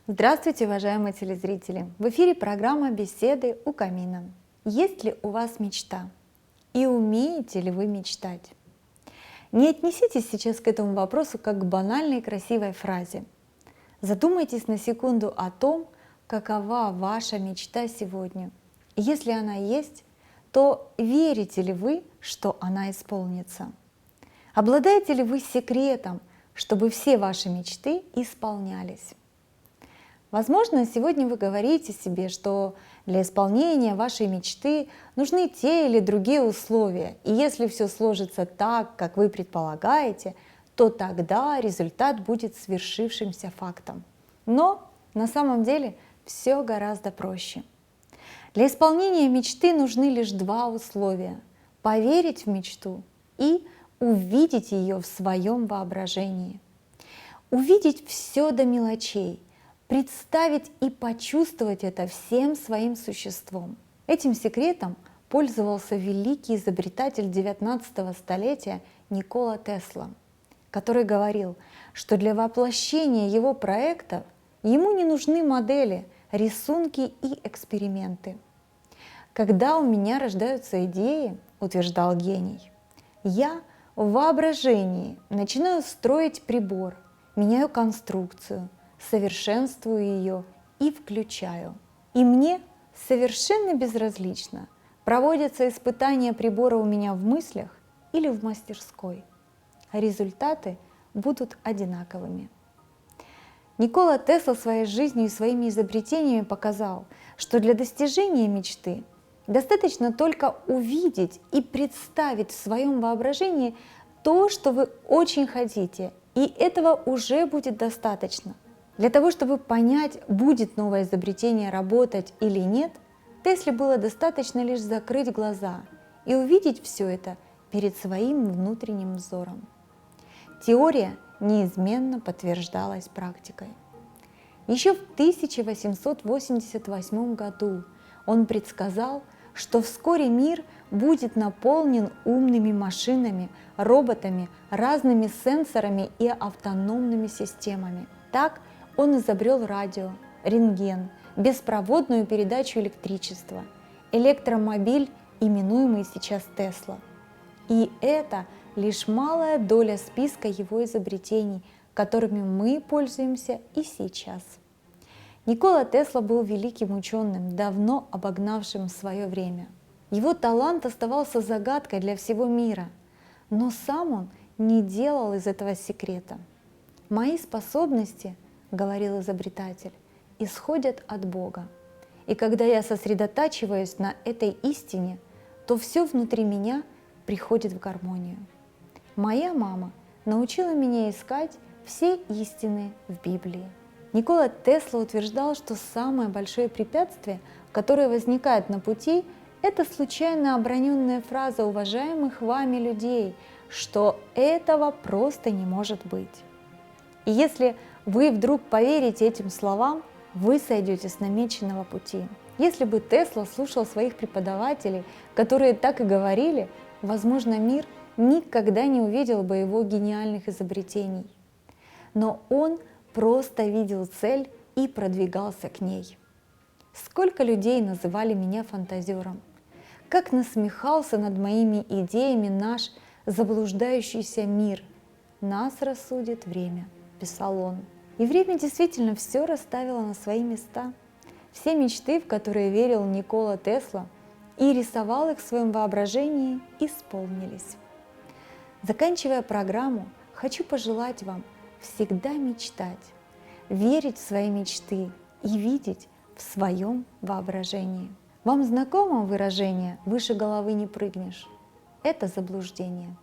Здравствуйте, уважаемые телезрители! В эфире программа «Беседы у камина». Есть ли у вас мечта? И умеете ли вы мечтать? Не отнеситесь сейчас к этому вопросу как к банальной красивой фразе. Задумайтесь на секунду о том, какова ваша мечта сегодня. И если она есть, то верите ли вы, что она исполнится? Обладаете ли вы секретом, чтобы все ваши мечты исполнялись? Возможно, сегодня вы говорите себе, что для исполнения вашей мечты нужны те или другие условия, и если все сложится так, как вы предполагаете, то тогда результат будет свершившимся фактом. Но на самом деле все гораздо проще. Для исполнения мечты нужны лишь два условия: поверить в мечту и увидеть ее в своем воображении. Увидеть все до мелочей, представить и почувствовать это всем своим существом. Этим секретом пользовался великий изобретатель 19 столетия Никола Тесла, который говорил, что для воплощения его проектов ему не нужны модели, рисунки и эксперименты. «Когда у меня рождаются идеи, — утверждал гений, — я в воображении начинаю строить прибор, меняю конструкцию, совершенствую ее и включаю. И мне совершенно безразлично, проводятся испытания прибора у меня в мыслях или в мастерской. Результаты будут одинаковыми». Никола Тесла своей жизнью и своими изобретениями показал, что для достижения мечты достаточно только увидеть и представить в своем воображении то, что вы очень хотите, и этого уже будет достаточно. Для того, чтобы понять, будет новое изобретение работать или нет, Тесле было достаточно лишь закрыть глаза и увидеть все это перед своим внутренним взором. Теория неизменно подтверждалась практикой. Еще в 1888 году он предсказал, что вскоре мир будет наполнен умными машинами, роботами, разными сенсорами и автономными системами. Так он изобрел радио, рентген, беспроводную передачу электричества, электромобиль, именуемый сейчас Тесла. И это лишь малая доля списка его изобретений, которыми мы пользуемся и сейчас. Никола Тесла был великим ученым, давно обогнавшим свое время. Его талант оставался загадкой для всего мира, но сам он не делал из этого секрета. «Мои способности, — говорил изобретатель, — исходят от Бога. И когда я сосредотачиваюсь на этой истине, то все внутри меня приходит в гармонию. Моя мама научила меня искать все истины в Библии». Никола Тесла утверждал, что самое большое препятствие, которое возникает на пути, это случайно оброненная фраза уважаемых вами людей, что этого просто не может быть. И если вы вдруг поверите этим словам, вы сойдете с намеченного пути. Если бы Тесла слушал своих преподавателей, которые так и говорили, возможно, мир никогда не увидел бы его гениальных изобретений. Но он просто видел цель и продвигался к ней. Сколько людей называли меня фантазером, как насмехался над моими идеями наш заблуждающийся мир. «Нас рассудит время», — писал он. И время действительно все расставило на свои места. Все мечты, в которые верил Никола Тесла и рисовал их в своем воображении, исполнились. Заканчивая программу, хочу пожелать вам всегда мечтать, верить в свои мечты и видеть в своем воображении. Вам знакомо выражение «выше головы не прыгнешь»? Это заблуждение.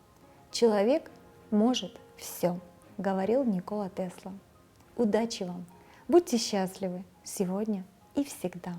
Человек может все, говорил Никола Тесла. Удачи вам! Будьте счастливы сегодня и всегда!